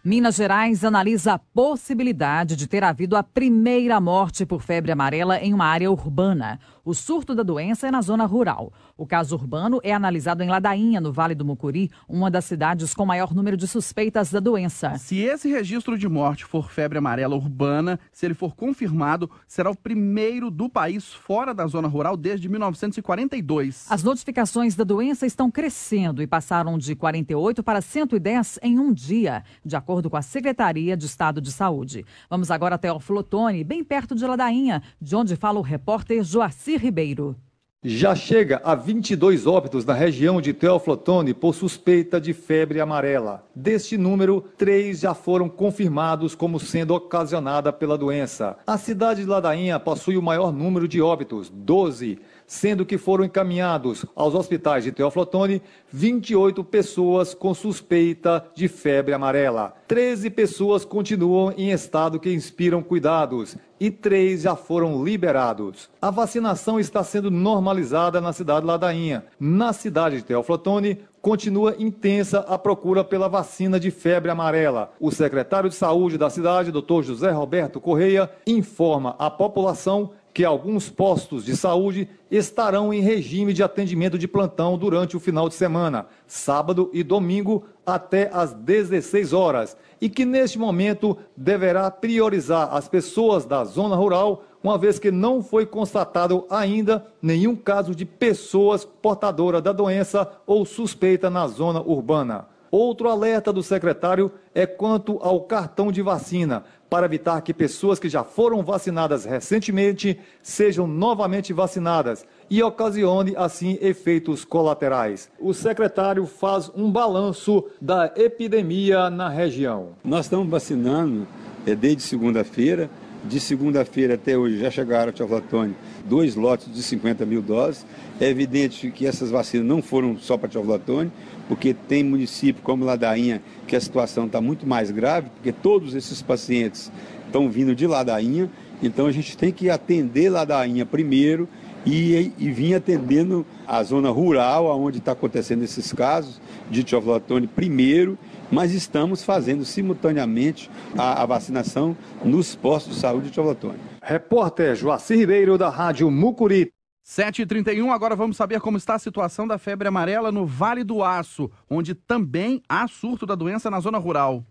Minas Gerais analisa a possibilidade de ter havido a primeira morte por febre amarela em uma área urbana. O surto da doença é na zona rural. O caso urbano é analisado em Ladainha, no Vale do Mucuri, uma das cidades com maior número de suspeitas da doença. Se esse registro de morte for febre amarela urbana, se ele for confirmado, será o primeiro do país fora da zona rural desde 1942. As notificações da doença estão crescendo e passaram de 48 para 110 em um dia, de acordo com a Secretaria de Estado de Saúde. Vamos agora até Teófilo Otoni, bem perto de Ladainha, de onde fala o repórter Joacir Ribeiro. Já chega a 22 óbitos na região de Teófilo Otoni por suspeita de febre amarela. Deste número, 3 já foram confirmados como sendo ocasionada pela doença. A cidade de Ladainha possui o maior número de óbitos, 12, sendo que foram encaminhados aos hospitais de Teófilo Otoni 28 pessoas com suspeita de febre amarela. 13 pessoas continuam em estado que inspiram cuidados e 3 já foram liberados. A vacinação está sendo normalizada na cidade de Ladainha. Na cidade de Teófilo Otoni, continua intensa a procura pela vacina de febre amarela. O secretário de Saúde da cidade, Dr. José Roberto Correia, informa à população que alguns postos de saúde estarão em regime de atendimento de plantão durante o final de semana, sábado e domingo, até às 16 horas, e que neste momento deverá priorizar as pessoas da zona rural, uma vez que não foi constatado ainda nenhum caso de pessoas portadoras da doença ou suspeita na zona urbana. Outro alerta do secretário é quanto ao cartão de vacina, para evitar que pessoas que já foram vacinadas recentemente sejam novamente vacinadas e ocasione, assim, efeitos colaterais. O secretário faz um balanço da epidemia na região. Nós estamos vacinando desde segunda-feira. De segunda-feira até hoje já chegaram a Teófilo Otoni 2 lotes de 50 mil doses. É evidente que essas vacinas não foram só para Teófilo Otoni, porque tem município como Ladainha que a situação está muito mais grave, porque todos esses pacientes estão vindo de Ladainha, então a gente tem que atender Ladainha primeiro e vir atendendo a zona rural, onde está acontecendo esses casos de Teófilo Otoni primeiro, mas estamos fazendo simultaneamente a vacinação nos postos de saúde de Teófilo Otoni. Repórter Joacir Ribeiro, da Rádio Mucuri. 7h31, agora vamos saber como está a situação da febre amarela no Vale do Aço, onde também há surto da doença na zona rural.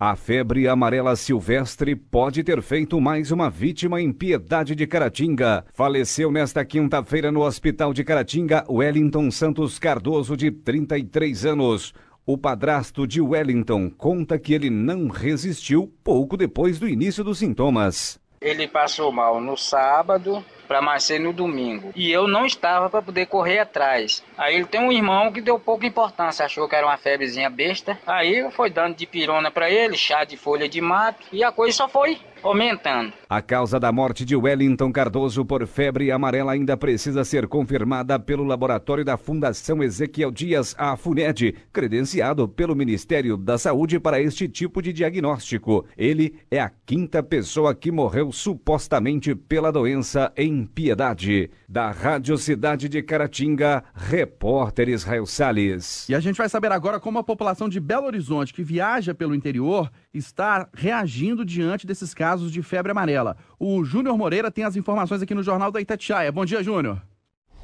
A febre amarela silvestre pode ter feito mais uma vítima em Piedade de Caratinga. Faleceu nesta quinta-feira no Hospital de Caratinga Wellington Santos Cardoso, de 33 anos. O padrasto de Wellington conta que ele não resistiu pouco depois do início dos sintomas. Ele passou mal no sábado para amanhecer no domingo. E eu não estava para poder correr atrás. Aí ele tem um irmão que deu pouca importância, achou que era uma febrezinha besta. Aí foi dando dipirona para ele, chá de folha de mato, e a coisa só foi aumentando. A causa da morte de Wellington Cardoso por febre amarela ainda precisa ser confirmada pelo laboratório da Fundação Ezequiel Dias, a FUNED, credenciado pelo Ministério da Saúde para este tipo de diagnóstico. Ele é a 5ª pessoa que morreu supostamente pela doença em Piedade. Da Rádio Cidade de Caratinga, repórter Israel Salles. E a gente vai saber agora como a população de Belo Horizonte, que viaja pelo interior, está reagindo diante desses casos de febre amarela. O Júnior Moreira tem as informações aqui no Jornal da Itatiaia. Bom dia, Júnior.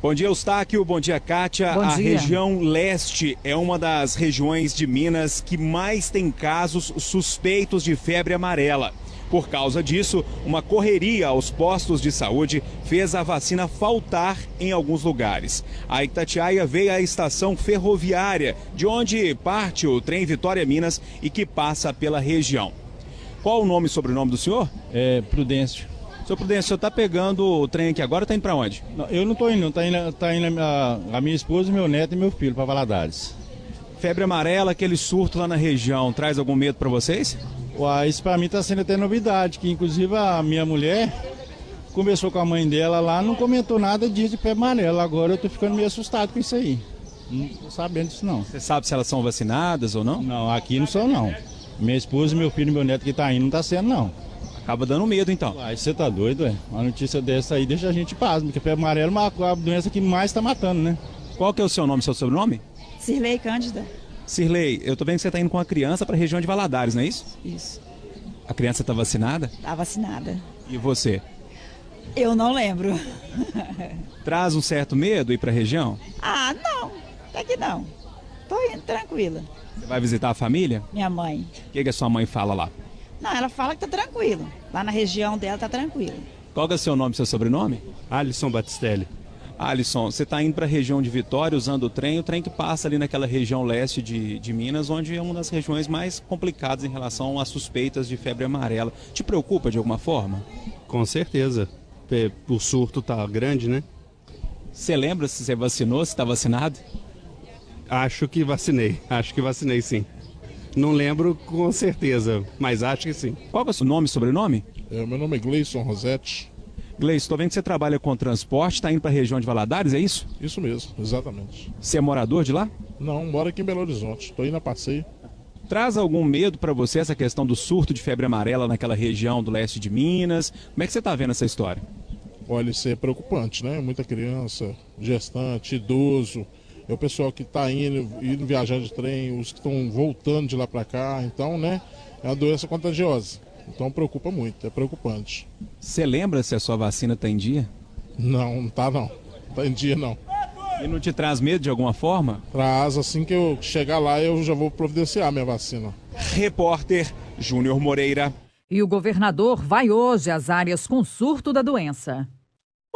Bom dia, Eustáquio. Bom dia, Kátia. Bom dia. Região leste é uma das regiões de Minas que mais tem casos suspeitos de febre amarela. Por causa disso, uma correria aos postos de saúde fez a vacina faltar em alguns lugares. A Itatiaia veio à estação ferroviária, de onde parte o trem Vitória Minas e que passa pela região. Qual o nome e sobrenome do senhor? Prudêncio. Senhor Prudêncio, o senhor está pegando o trem aqui agora ou está indo para onde? Não, eu não estou indo, está indo a minha esposa, meu neto e meu filho para Valadares. Febre amarela, aquele surto lá na região, traz algum medo para vocês? Isso para mim está sendo até novidade, que inclusive a minha mulher conversou com a mãe dela lá, não comentou nada disso de febre amarela. Agora eu estou ficando meio assustado com isso aí. Não estou sabendo disso não. Você sabe se elas são vacinadas ou não? Não, aqui não são não. Minha esposa, meu filho e meu neto que está indo não está sendo não. Acaba dando medo então. Você tá doido, é? Uma notícia dessa aí deixa a gente pasmo, porque a febre amarela é a doença que mais está matando, né? Qual que é o seu nome, seu sobrenome? Cirlei Cândida. Cirlei, eu tô vendo que você está indo com uma criança para a região de Valadares, não é isso? Isso. A criança está vacinada? Tá vacinada. E você? Eu não lembro. Traz um certo medo ir para a região? Ah, não. Até que não. Tô indo tranquila. Você vai visitar a família? Minha mãe. O que a sua mãe fala lá? Não, ela fala que tá tranquilo. Lá na região dela tá tranquilo. Qual que é o seu nome e seu sobrenome? Alisson Batistelli. Alisson, você está indo para a região de Vitória usando o trem que passa ali naquela região leste de Minas, onde é uma das regiões mais complicadas em relação às suspeitas de febre amarela. Te preocupa de alguma forma? Com certeza. O surto tá grande, né? Você lembra se você vacinou, se está vacinado? Acho que vacinei sim. Não lembro com certeza, mas acho que sim. Qual é o seu nome e sobrenome? Meu nome é Gleison Rossetti. Gleison, estou vendo que você trabalha com transporte, está indo para a região de Valadares, é isso? Isso mesmo, exatamente. Você é morador de lá? Não, moro aqui em Belo Horizonte, estou indo a passeio. Traz algum medo para você essa questão do surto de febre amarela naquela região do leste de Minas? Como é que você está vendo essa história? Olha, isso é preocupante, né? Muita criança, gestante, idoso, é o pessoal que está indo viajar de trem, os que estão voltando de lá para cá, então, né? É uma doença contagiosa. Então preocupa muito, é preocupante. Você lembra se a sua vacina está em dia? Não tá não. Tá em dia não. E não te traz medo de alguma forma? Traz, assim que eu chegar lá eu já vou providenciar minha vacina. Repórter Júnior Moreira. E o governador vai hoje às áreas com surto da doença.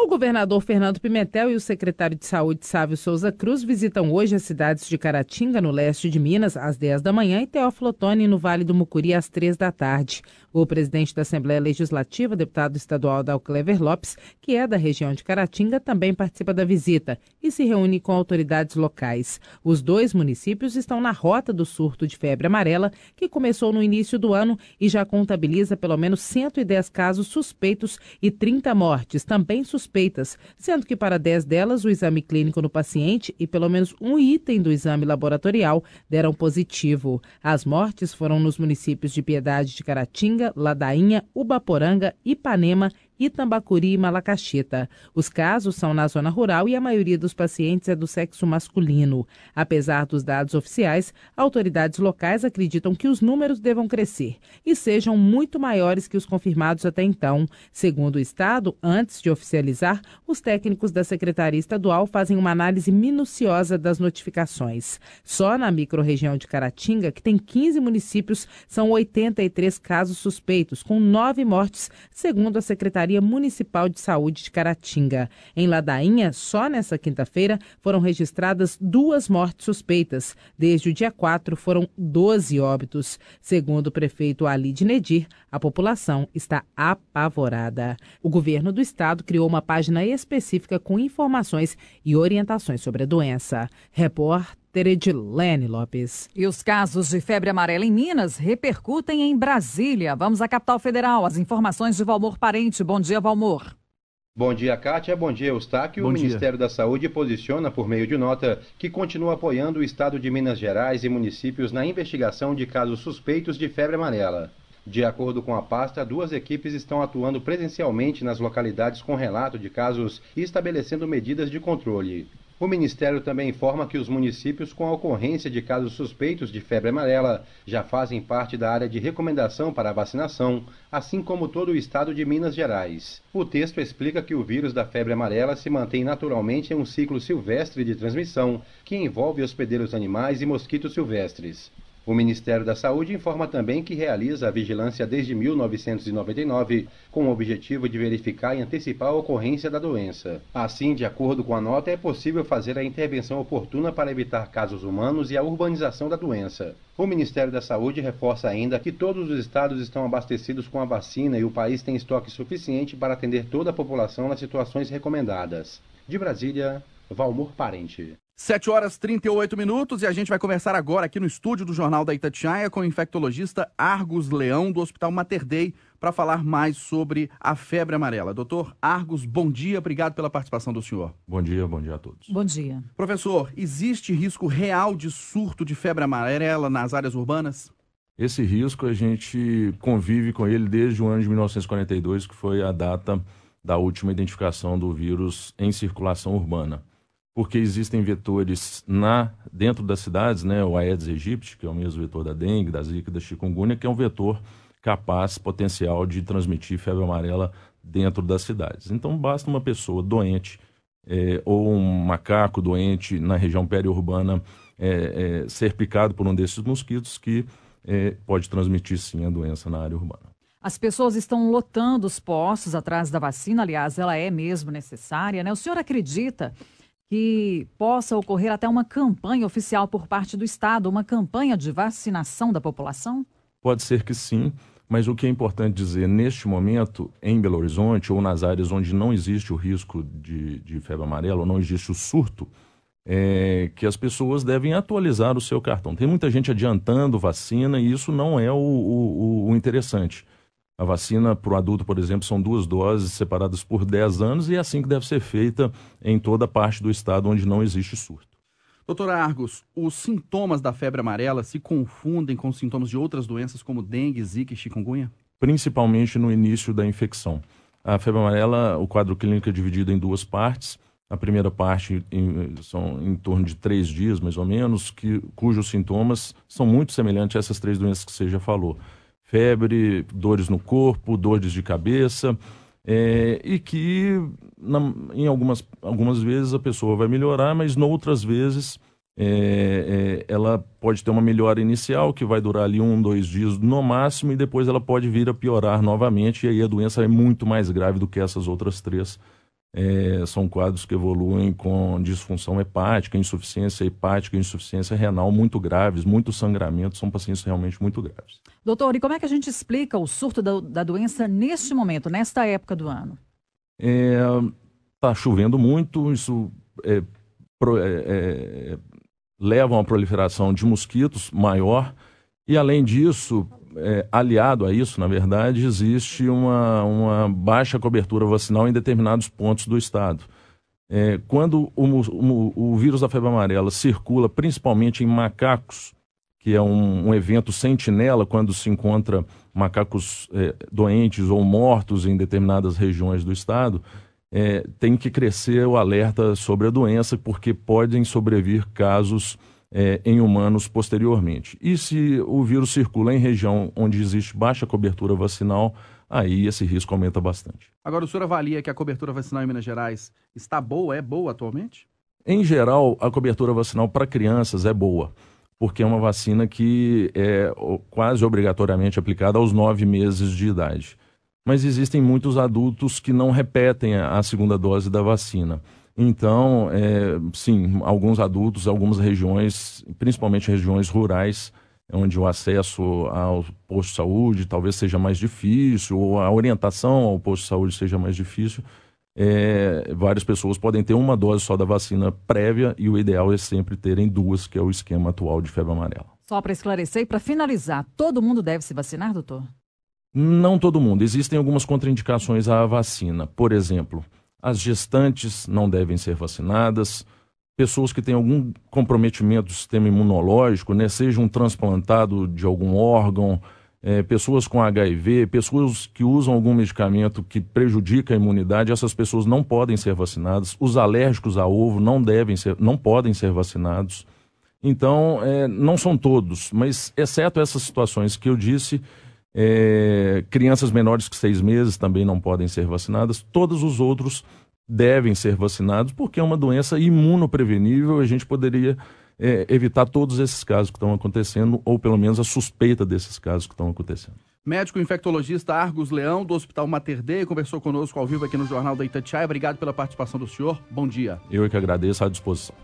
O governador Fernando Pimentel e o secretário de Saúde, Sávio Souza Cruz, visitam hoje as cidades de Caratinga, no leste de Minas, às 10 da manhã, e Teófilo Otoni, no Vale do Mucuri, às 3 da tarde. O presidente da Assembleia Legislativa, deputado estadual Dalclever Lopes, que é da região de Caratinga, também participa da visita e se reúne com autoridades locais. Os dois municípios estão na rota do surto de febre amarela, que começou no início do ano e já contabiliza pelo menos 110 casos suspeitos e 30 mortes, também suspeitas, sendo que para 10 delas o exame clínico no paciente e pelo menos um item do exame laboratorial deram positivo. As mortes foram nos municípios de Piedade de Caratinga, Ladainha, Ubaporanga, Ipanema, Itambacuri e Malacaxita. Os casos são na zona rural e a maioria dos pacientes é do sexo masculino. Apesar dos dados oficiais, autoridades locais acreditam que os números devam crescer e sejam muito maiores que os confirmados até então. Segundo o Estado, antes de oficializar, os técnicos da Secretaria Estadual fazem uma análise minuciosa das notificações. Só na microrregião de Caratinga, que tem 15 municípios, são 83 casos suspeitos, com 9 mortes, segundo a Secretaria Municipal de Saúde de Caratinga. Em Ladainha, só nessa quinta-feira, foram registradas 2 mortes suspeitas. Desde o dia 4, foram 12 óbitos. Segundo o prefeito Alide Nedir, a população está apavorada. O governo do estado criou uma página específica com informações e orientações sobre a doença. Repórter Edilene Lopes. E os casos de febre amarela em Minas repercutem em Brasília. Vamos à capital federal. As informações de Valmor Parente. Bom dia, Valmor. Bom dia, Kátia. Bom dia, Eustáquio. O Ministério da Saúde posiciona, por meio de nota, que continua apoiando o estado de Minas Gerais e municípios na investigação de casos suspeitos de febre amarela. De acordo com a pasta, 2 equipes estão atuando presencialmente nas localidades com relato de casos e estabelecendo medidas de controle. O Ministério também informa que os municípios com a ocorrência de casos suspeitos de febre amarela já fazem parte da área de recomendação para a vacinação, assim como todo o estado de Minas Gerais. O texto explica que o vírus da febre amarela se mantém naturalmente em um ciclo silvestre de transmissão, que envolve hospedeiros animais e mosquitos silvestres. O Ministério da Saúde informa também que realiza a vigilância desde 1999, com o objetivo de verificar e antecipar a ocorrência da doença. Assim, de acordo com a nota, é possível fazer a intervenção oportuna para evitar casos humanos e a urbanização da doença. O Ministério da Saúde reforça ainda que todos os estados estão abastecidos com a vacina e o país tem estoque suficiente para atender toda a população nas situações recomendadas. De Brasília, Valmor Parente. 7h38 e a gente vai conversar agora aqui no estúdio do Jornal da Itatiaia com o infectologista Argus Leão, do Hospital Mater Dei, para falar mais sobre a febre amarela. Doutor Argus, bom dia, obrigado pela participação do senhor. Bom dia a todos. Bom dia. Professor, existe risco real de surto de febre amarela nas áreas urbanas? Esse risco a gente convive com ele desde o ano de 1942, que foi a data da última identificação do vírus em circulação urbana. porque existem vetores dentro das cidades, né, o Aedes aegypti, que é o mesmo vetor da dengue, da zika e da chikungunya, que é um vetor capaz, potencial de transmitir febre amarela dentro das cidades. Então basta uma pessoa doente ou um macaco doente na região periurbana ser picado por um desses mosquitos que pode transmitir sim a doença na área urbana. As pessoas estão lotando os postos atrás da vacina, aliás, ela é mesmo necessária, né? O senhor acredita que possa ocorrer até uma campanha oficial por parte do Estado, uma campanha de vacinação da população? Pode ser que sim, mas o que é importante dizer, neste momento, em Belo Horizonte, ou nas áreas onde não existe o risco de febre amarela, ou não existe o surto, que as pessoas devem atualizar o seu cartão. Tem muita gente adiantando vacina e isso não é o interessante. A vacina para o adulto, por exemplo, são 2 doses separadas por 10 anos e é assim que deve ser feita em toda parte do estado onde não existe surto. Doutor Argos, os sintomas da febre amarela se confundem com os sintomas de outras doenças como dengue, zika e chikungunya? Principalmente no início da infecção. A febre amarela, o quadro clínico é dividido em 2 partes. A primeira parte são em torno de 3 dias, mais ou menos, cujos sintomas são muito semelhantes a essas 3 doenças que você já falou. Febre, dores no corpo, dores de cabeça, e que em algumas vezes a pessoa vai melhorar, mas noutras vezes ela pode ter uma melhora inicial que vai durar ali 1, 2 dias no máximo e depois ela pode vir a piorar novamente e aí a doença é muito mais grave do que essas outras 3. São quadros que evoluem com disfunção hepática, insuficiência hepática, insuficiência renal muito graves, muito sangramento, são pacientes realmente muito graves. Doutor, e como é que a gente explica o surto da doença neste momento, nesta época do ano? Está chovendo muito, isso leva a uma proliferação de mosquitos maior e além disso, aliado a isso, na verdade, existe uma baixa cobertura vacinal em determinados pontos do estado. Quando o vírus da febre amarela circula principalmente em macacos, que é um evento sentinela, quando se encontra macacos doentes ou mortos em determinadas regiões do estado, tem que crescer o alerta sobre a doença, porque podem sobrevir casos em humanos posteriormente. E se o vírus circula em região onde existe baixa cobertura vacinal, aí esse risco aumenta bastante. Agora, o senhor avalia que a cobertura vacinal em Minas Gerais está boa, é boa atualmente? Em geral, a cobertura vacinal para crianças é boa, porque é uma vacina que é quase obrigatoriamente aplicada aos 9 meses de idade. Mas existem muitos adultos que não repetem a segunda dose da vacina. Então, sim, alguns adultos, algumas regiões, principalmente regiões rurais, onde o acesso ao posto de saúde talvez seja mais difícil, ou a orientação ao posto de saúde seja mais difícil, várias pessoas podem ter uma dose só da vacina prévia e o ideal é sempre terem 2, que é o esquema atual de febre amarela. Só para esclarecer e para finalizar, todo mundo deve se vacinar, doutor? Não todo mundo. Existem algumas contraindicações à vacina. Por exemplo, as gestantes não devem ser vacinadas, pessoas que têm algum comprometimento do sistema imunológico, né, seja um transplantado de algum órgão, pessoas com HIV, pessoas que usam algum medicamento que prejudica a imunidade, essas pessoas não podem ser vacinadas. Os alérgicos a ovo não podem ser vacinados. Então, não são todos, mas exceto essas situações que eu disse, crianças menores que 6 meses também não podem ser vacinadas. Todos os outros devem ser vacinados porque é uma doença imunoprevenível. A gente poderia evitar todos esses casos que estão acontecendo, ou pelo menos a suspeita desses casos que estão acontecendo. Médico infectologista Argos Leão, do Hospital Mater Dei, conversou conosco ao vivo aqui no Jornal da Itatiaia. Obrigado pela participação do senhor. Bom dia. Eu é que agradeço, à disposição.